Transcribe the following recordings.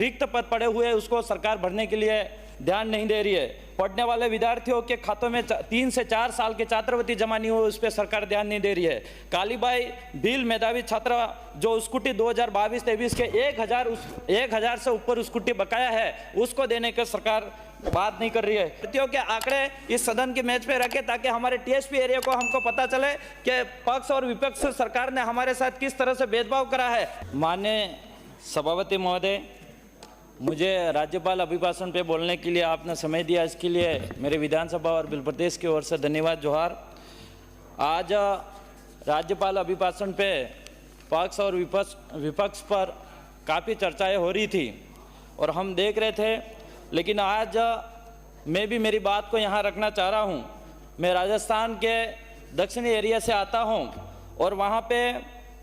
रिक्त पद पड़े हुए हैं उसको सरकार भरने के लिए ध्यान नहीं दे रही है। पढ़ने वाले विद्यार्थियों के खातों में 3 से 4 साल के छात्रवृत्ति जमा नहीं हुई, उस पर सरकार ध्यान नहीं दे रही है। कालीबाई भील मेधावी छात्रा जो स्कूटी 2022-23 के 1000 से ऊपर स्कूटी बकाया है उसको देने की सरकार बात नहीं कर रही है। भर्तियों के आंकड़े इस सदन के मेज पे रखे ताकि हमारे टीएसपी एरिया को हमको पता चले कि पक्ष और विपक्ष सरकार ने हमारे साथ किस तरह से भेदभाव करा है। माननीय सभापति महोदय, मुझे राज्यपाल अभिभाषण पे बोलने के लिए आपने समय दिया, इसके लिए मेरे विधानसभा और बिल प्रदेश की ओर से धन्यवाद, जोहार। आज राज्यपाल अभिभाषण पे पक्ष और विपक्ष पर काफ़ी चर्चाएं हो रही थी और हम देख रहे थे, लेकिन आज मैं भी मेरी बात को यहाँ रखना चाह रहा हूँ। मैं राजस्थान के दक्षिणी एरिया से आता हूँ और वहाँ पे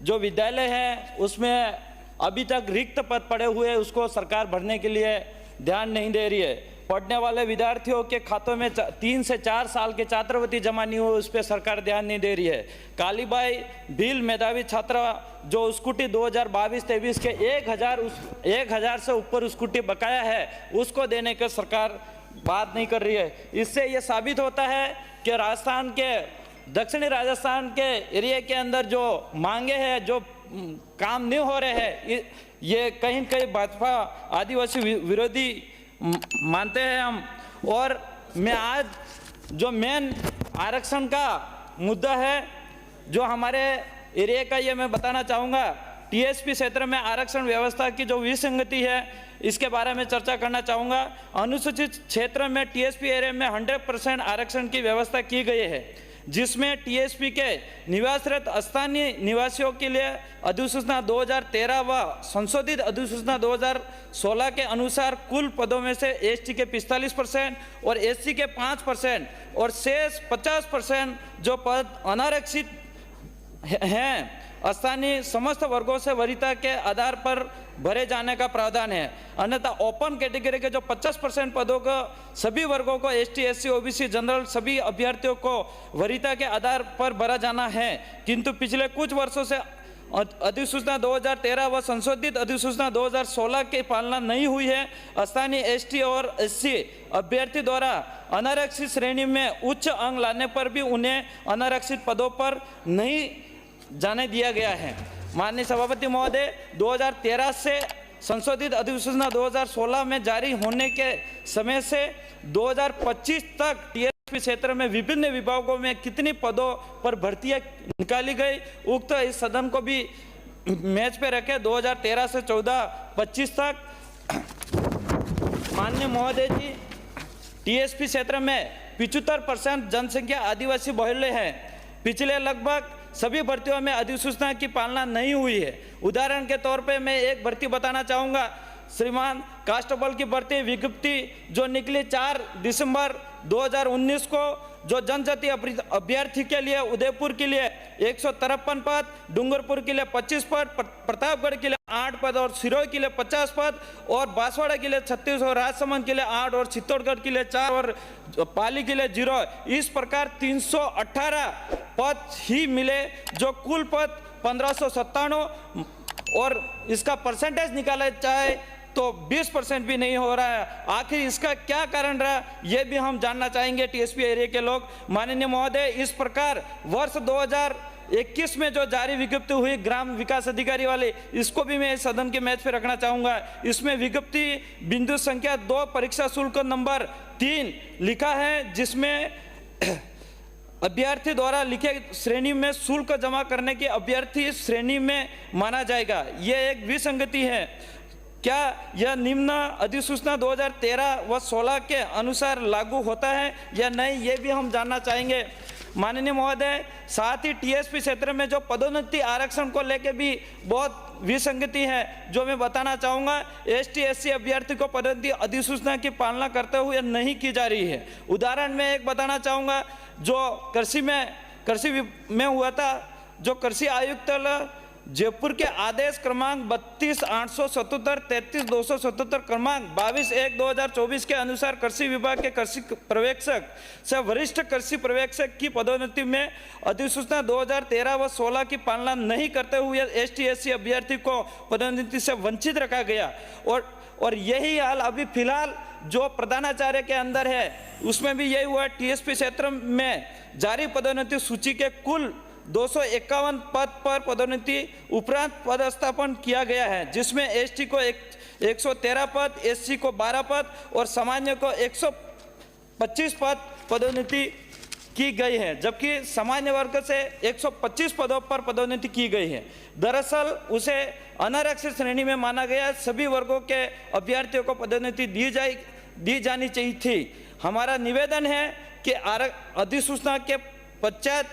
जो विद्यालय है उसमें अभी तक रिक्त पद पड़े हुए हैं, उसको सरकार भरने के लिए ध्यान नहीं दे रही है। पढ़ने वाले विद्यार्थियों के खातों में 3 से 4 साल के छात्रवृत्ति जमा नहीं हुई, उस पर सरकार ध्यान नहीं दे रही है। कालीबाई भील मेधावी छात्रा जो स्कूटी 2022-23 के 1000 से ऊपर स्कूटी बकाया है उसको देने की सरकार बात नहीं कर रही है। इससे ये साबित होता है कि राजस्थान के दक्षिणी राजस्थान के एरिया के अंदर जो मांगे हैं, जो काम नहीं हो रहे हैं, ये कहीं कहीं भाजपा आदिवासी विरोधी मानते हैं हम। और मैं आज जो मेन आरक्षण का मुद्दा है जो हमारे एरिया का, ये मैं बताना चाहूँगा। टीएसपी क्षेत्र में आरक्षण व्यवस्था की जो विसंगति है इसके बारे में चर्चा करना चाहूँगा। अनुसूचित क्षेत्र में टीएसपी एरिया में 100% आरक्षण की व्यवस्था की गई है, जिसमें टीएसपी के निवासरत स्थानीय निवासियों के लिए अधिसूचना 2013 व संशोधित अधिसूचना 2016 के अनुसार कुल पदों में से एसटी के 45% और एससी के 5% और शेष 50% जो पद अनारक्षित हैं स्थानीय समस्त वर्गों से वरीयता के आधार पर भरे जाने का प्रावधान है। अन्यथा ओपन कैटेगरी के जो 50% पदों को सभी वर्गों को एसटी, एससी, ओबीसी, जनरल सभी अभ्यर्थियों को वरीयता के आधार पर भरा जाना है। किंतु पिछले कुछ वर्षों से अधिसूचना 2013 व संशोधित अधिसूचना 2016 की पालना नहीं हुई है। स्थानीय एसटी और एससी अभ्यर्थी द्वारा अनारक्षित श्रेणी में उच्च अंक लाने पर भी उन्हें अनारक्षित पदों पर नहीं जाने दिया गया है। माननीय सभापति महोदय, 2013 से संशोधित अधिसूचना 2016 में जारी होने के समय से 2025 तक टीएसपी क्षेत्र में विभिन्न विभागों में कितनी पदों पर भर्तियां निकाली गई, उक्त इस सदन को भी मेज पे रखे। 2013 से 14-25 तक माननीय महोदय जी, टीएसपी क्षेत्र में 75% जनसंख्या आदिवासी बहुल्य है। पिछले लगभग सभी भर्तियों में अधिसूचना की पालना नहीं हुई है। उदाहरण के तौर पे मैं एक भर्ती बताना चाहूँगा। श्रीमान कांस्टेबल की भर्ती विज्ञप्ति जो निकली 4 दिसंबर 2019 को, जो जनजातीय अभ्यर्थी के लिए उदयपुर के लिए 153 पद, डूंगरपुर के लिए 25 पद, प्रतापगढ़ के लिए 8 पद और सिरोही के लिए 50 पद और बांसवाड़ा के लिए 36 और राजसमंद के लिए 8 और चित्तौड़गढ़ के लिए 4 और पाली के लिए 0। इस प्रकार 318 पद ही मिले, जो कुल पद 1597 और इसका परसेंटेज निकाला जाए तो 20% भी नहीं हो रहा है। आखिर इसका क्या कारण रहा, ये भी हम जानना चाहेंगे टीएसपी एरिया के लोग। माननीय महोदय, इस प्रकार वर्ष 2021 में जो जारी विज्ञप्ति हुई ग्राम विकास अधिकारी वाले, इसको भी मैं सदन के मेज पे रखना चाहूँगा। इसमें विज्ञप्ति बिंदु संख्या 2 परीक्षा शुल्क नंबर 3 लिखा है, जिसमें अभ्यर्थी द्वारा लिखे श्रेणी में शुल्क जमा करने की अभ्यर्थी श्रेणी में माना जाएगा। यह एक विसंगति है। क्या यह निम्न अधिसूचना 2013 व 16 के अनुसार लागू होता है या नहीं, ये भी हम जानना चाहेंगे। माननीय महोदय, साथ ही टीएसपी क्षेत्र में जो पदोन्नति आरक्षण को लेकर भी बहुत विसंगति है, जो मैं बताना चाहूँगा। एसटी, एससी अभ्यर्थी को पदोन्नति अधिसूचना की पालना करते हुए नहीं की जा रही है। उदाहरण में एक बताना चाहूँगा, जो कृषि में हुआ था, जो कृषि आयुक्त जयपुर के आदेश क्रमांक 32,877 33,277 क्रमांक 22/1/2024 के अनुसार कृषि विभाग के कृषि पर्यवेक्षक से वरिष्ठ कृषि पर्यवेक्षक की पदोन्नति में अधिसूचना 2013 व 16 की पालना नहीं करते हुए एसटी, एससी अभ्यर्थी को पदोन्नति से वंचित रखा गया। और और यही हाल अभी फिलहाल जो प्रधानाचार्य के अंदर है उसमें भी यही हुआ। टीएसपी क्षेत्र में जारी पदोन्नति सूची के कुल 251 पद पर पदोन्नति उपरांत पदस्थापन किया गया है, जिसमें एसटी को 113 पद, एससी को 12 पद और सामान्य को 125 पद पदोन्नति की गई है, जबकि सामान्य वर्ग से 125 पदों पर पदोन्नति की गई है। दरअसल उसे अनारक्षित श्रेणी में माना गया। सभी वर्गों के अभ्यर्थियों को पदोन्नति दी जानी चाहिए थी। हमारा निवेदन है कि अधिसूचना के पश्चात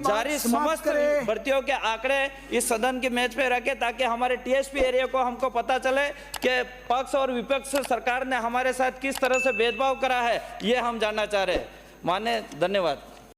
जारी समस्त भर्तियों के आंकड़े इस सदन के मेज पे रखे, ताकि हमारे टीएसपी एरिया को हमको पता चले कि पक्ष और विपक्ष सरकार ने हमारे साथ किस तरह से भेदभाव करा है, ये हम जानना चाह रहे हैं। माने धन्यवाद।